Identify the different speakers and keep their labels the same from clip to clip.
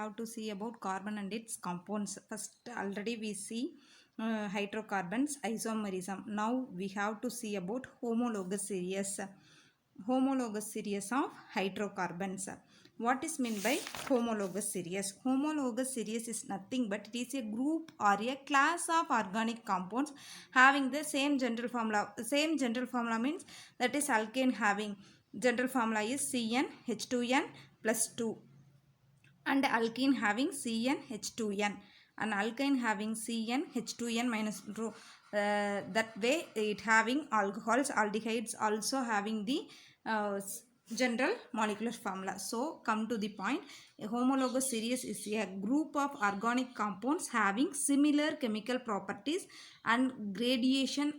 Speaker 1: have to see about carbon and its compounds. First, already we see hydrocarbons, isomerism. Now we have to see about homologous series. Homologous series of hydrocarbons. What is meant by homologous series? Homologous series is nothing but it is a group or a class of organic compounds having the same general formula. Same general formula means that is alkane having general formula is CnH2n plus 2 and alkene having CnH2n and alkyne having CnH2n minus 2. That way it having alcohols, aldehydes also having the general molecular formula. So come to the point, a homologous series is a group of organic compounds having similar chemical properties and gradation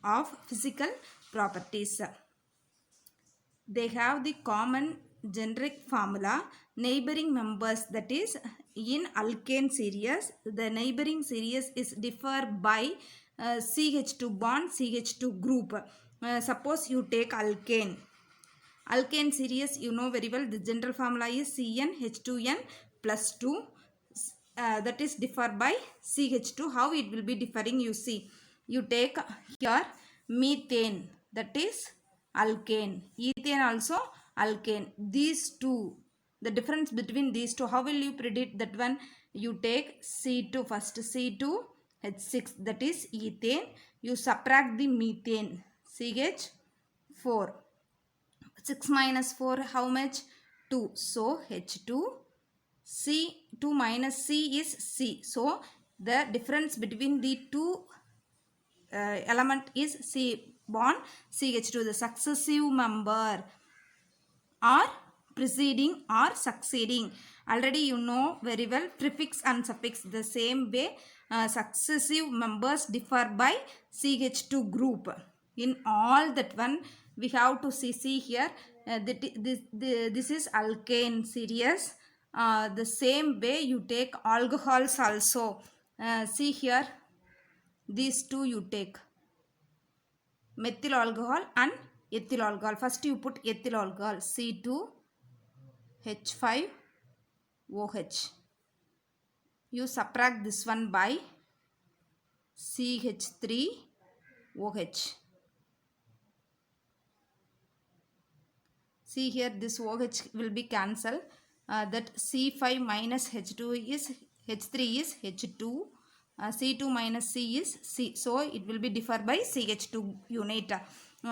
Speaker 1: of physical properties. They have the common generic formula neighboring members, that is in alkane series the neighboring series is differ by CH2 bond CH2 group. Suppose you take alkane series, you know very well the general formula is CnH2n plus 2, that is differ by CH2. How it will be differing, you see, you take here methane, that is alkane, ethane also alkane. These two, the difference between these two, how will you predict that one? You take C2 first, C2H6, that is ethane, you subtract the methane CH4, 6 minus 4 how much? 2, so H2, C2 minus C is C, so the difference between the two element is C bond CH2. The successive member are preceding or succeeding. Already you know very well prefix and suffix. The same way successive members differ by CH2 group. In all that one we have to see here this is alkane series. The same way you take alcohols also. See here, these two you take methyl alcohol and ethyl alcohol. First you put ethyl alcohol C2H5OH. You subtract this one by CH3OH. See here, this OH will be cancelled. That C5 minus H2 is H3 is H2. C2 minus C is C. So it will be differ by CH2 unit.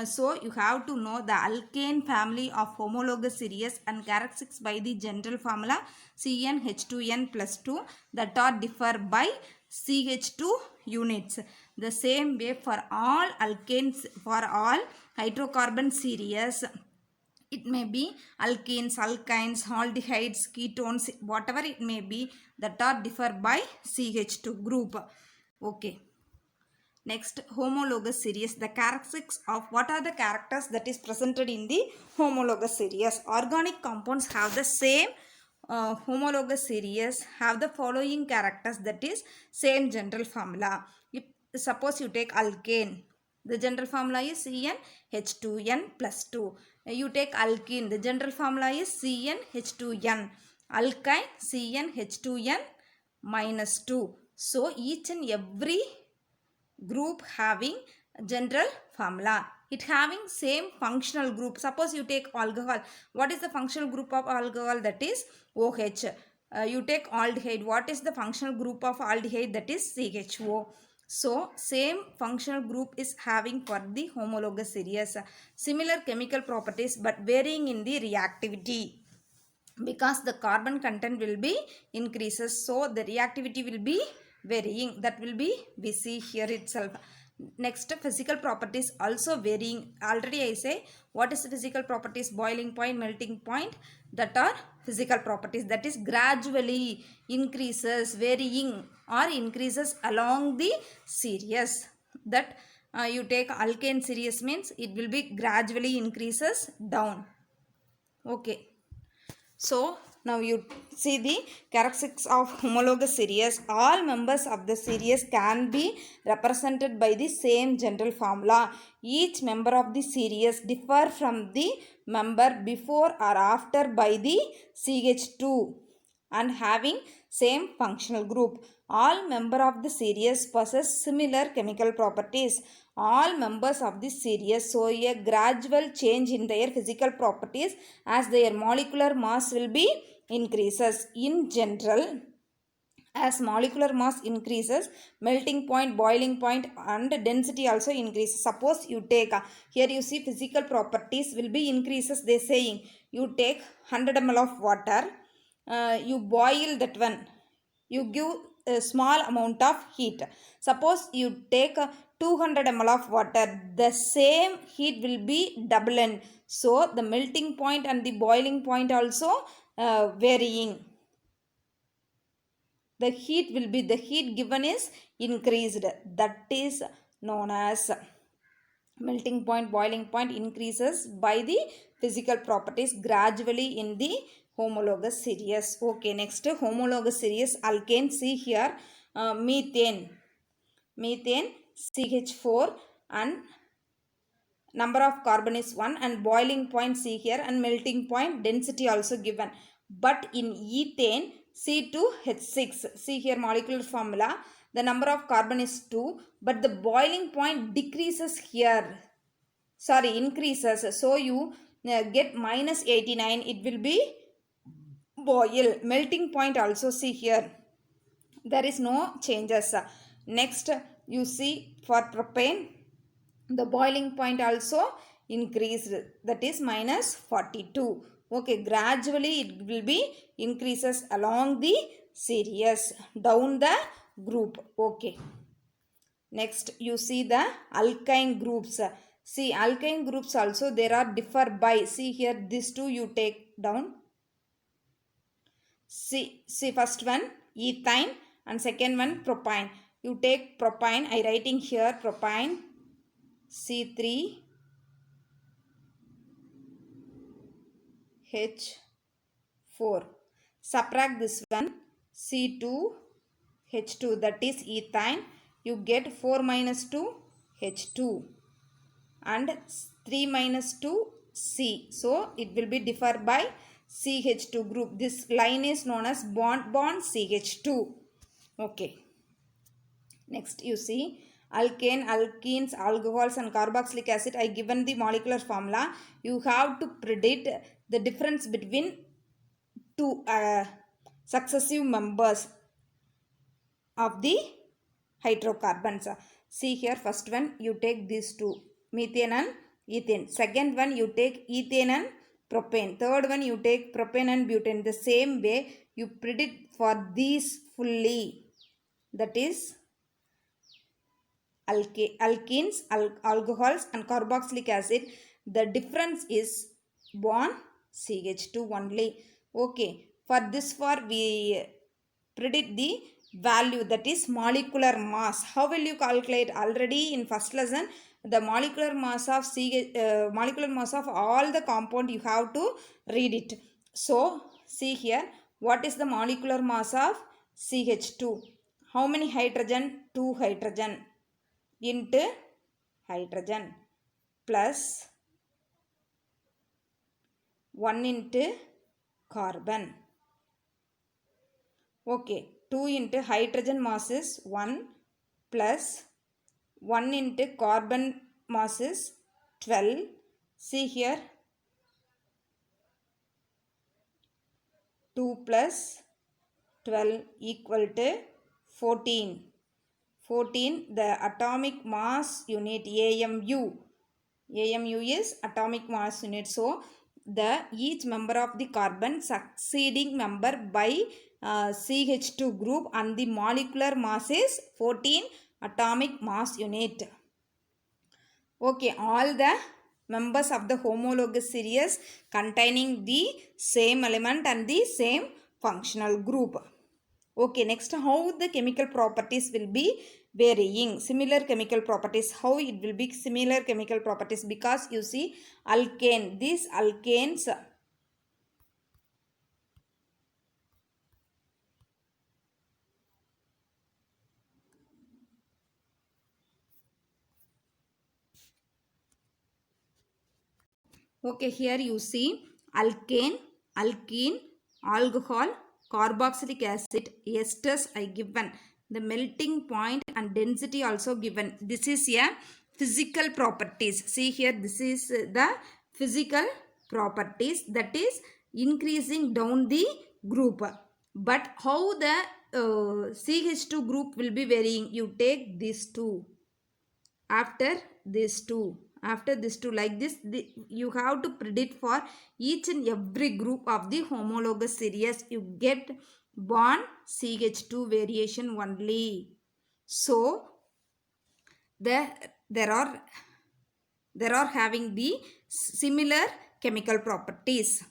Speaker 1: So you have to know the alkane family of homologous series and characteristics by the general formula CnH2n plus 2 that are differ by CH2 units. The same way for all alkanes, for all hydrocarbon series, it may be alkenes, alkynes, aldehydes, ketones, whatever it may be, that are differ by CH2 group. Okay. Next, homologous series. The characteristics of what are the characters that is presented in the homologous series. Organic compounds have the same homologous series have the following characters, that is same general formula. If suppose you take alkane, the general formula is CnH2n plus 2. You take alkene, the general formula is CnH2n. Alkyne, CnH2n minus 2. So each and every group having general formula, it having same functional group. Suppose you take alcohol, what is the functional group of alcohol? That is OH. You take aldehyde, what is the functional group of aldehyde? That is CHO. So same functional group is having for the homologous series. Similar chemical properties but varying in the reactivity, because the carbon content will be increases, so the reactivity will be varying. That will be we see here itself. Next, physical properties also varying. Already I say what is the physical properties? Boiling point, melting point, that are physical properties, that is gradually increases, varying or increases along the series. That you take alkane series means it will be gradually increases down. Okay. So now you see the characteristics of homologous series. All members of the series can be represented by the same general formula. Each member of the series differ from the member before or after by the CH2 and having same functional group. All members of the series possess similar chemical properties. All members of this series show a gradual change in their physical properties as their molecular mass will be increases. In general, as molecular mass increases, melting point, boiling point and density also increases. Suppose you take here you see physical properties will be increases. They saying you take 100 ml of water, you boil that one, you give a small amount of heat. Suppose you take 200 ml of water, the same heat will be doubled. So the melting point and the boiling point also varying. The heat will be, the heat given is increased, that is known as melting point, boiling point increases by the physical properties gradually in the homologous series. Okay, next homologous series alkane. See here, methane CH4 and number of carbon is 1 and boiling point see here and melting point density also given. But in ethane C2H6, see here molecular formula, the number of carbon is 2 but the boiling point decreases here, sorry increases, so you get minus 89, it will be boil. Melting point also see here there is no changes. Next you see for propane, the boiling point also increased, that is minus 42. Okay, gradually it will be increases along the series down the group. Okay, next you see the alkyne groups. See alkyne groups also there are differ by, see here these two you take down. See first one ethane and second one propane. You take propane, I writing here propane C3H4. Subtract this one C2H2, that is ethane. You get 4 minus 2 H2 and 3 minus 2 C. So it will be differ by CH2 group. This line is known as bond CH2. Okay. Next you see alkane, alkenes, alcohols and carboxylic acid. I given the molecular formula. You have to predict the difference between two successive members of the hydrocarbons. See here first one you take these two, methane and ethane. Second one you take ethane and propane. Third one you take propane and butane. The same way you predict for these fully, that is alkenes, alcohols and carboxylic acid. The difference is bond CH2 only. Okay, for this for we predict the value, that is molecular mass. How will you calculate? Already in first lesson the molecular mass of molecular mass of all the compound you have to read it. So see here, what is the molecular mass of CH2? How many hydrogen? 2 hydrogen into hydrogen plus 1 into carbon. Okay, 2 into hydrogen mass is 1 plus 1 into carbon mass is 12. See here 2 plus 12 equal to 14. 14 the atomic mass unit AMU. AMU is atomic mass unit. So the each member of the carbon succeeding member by CH2 group and the molecular mass is 14 atomic mass unit. Okay, all the members of the homologous series containing the same element and the same functional group. Okay, next how the chemical properties will be varying. Similar chemical properties, how it will be similar chemical properties, because you see alkane, these alkanes okay, here you see alkane, alkene, alcohol, carboxylic acid esters I given, the melting point and density also given. This is a physical properties. See here, this is the physical properties, that is increasing down the group. But how the CH2 group will be varying? You take these two, after this two like this, you have to predict for each and every group of the homologous series. You get bond CH2 variation only. So there are having the similar chemical properties,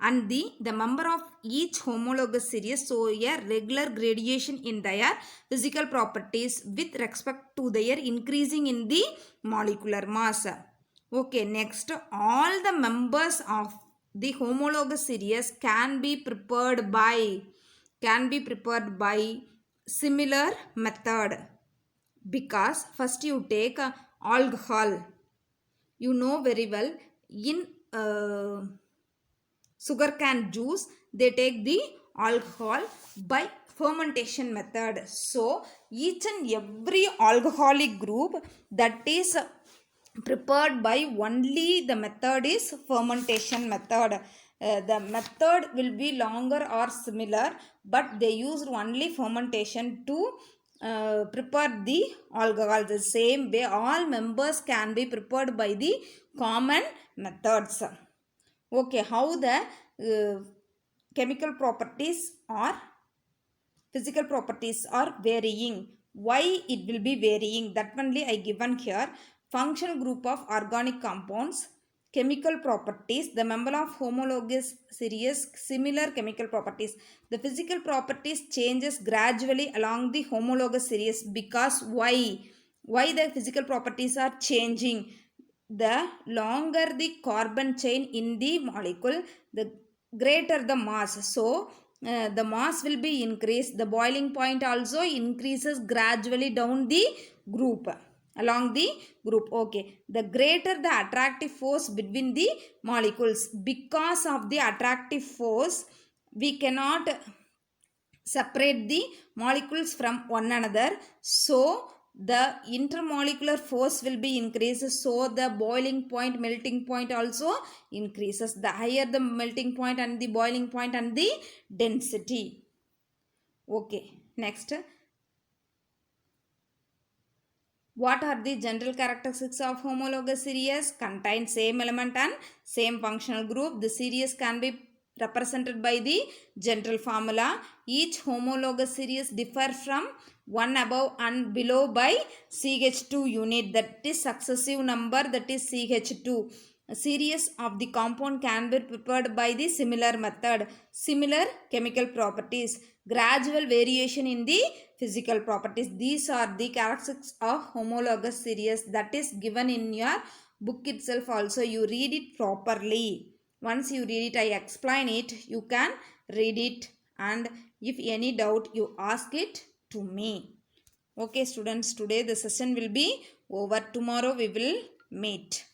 Speaker 1: and the member of each homologous series show a regular gradation in their physical properties with respect to their increasing in the molecular mass. Okay, next, all the members of the homologous series can be prepared by similar method, because first you take alcohol. You know very well, in sugar cane juice they take the alcohol by fermentation method. So each and every alcoholic group that is prepared by only the method is fermentation method. The method will be longer or similar, but they used only fermentation to prepare the alcohol. The same way all members can be prepared by the common methods. Okay, how the chemical properties or physical properties are varying? Why it will be varying? That only I given here. Functional group of organic compounds, chemical properties, the member of homologous series, similar chemical properties. The physical properties changes gradually along the homologous series, because why the physical properties are changing? The longer the carbon chain in the molecule, the greater the mass. So the mass will be increased. The boiling point also increases gradually down the group, along the group. Okay, the greater the attractive force between the molecules. Because of the attractive force, we cannot separate the molecules from one another. So the intermolecular force will be increased, so the boiling point, melting point also increases. The higher the melting point and the boiling point and the density. Okay, next, what are the general characteristics of homologous series? Contain same element and same functional group. The series can be represented by the general formula. Each homologous series differ from one above and below by CH2 unit, that is successive number, that is CH2. A series of the compound can be prepared by the similar method. Similar chemical properties. Gradual variation in the physical properties. These are the characteristics of homologous series, that is given in your book itself also. You read it properly. Once you read it, I explain it, you can read it, and if any doubt you ask it to me. Okay students, today the session will be over. Tomorrow we will meet.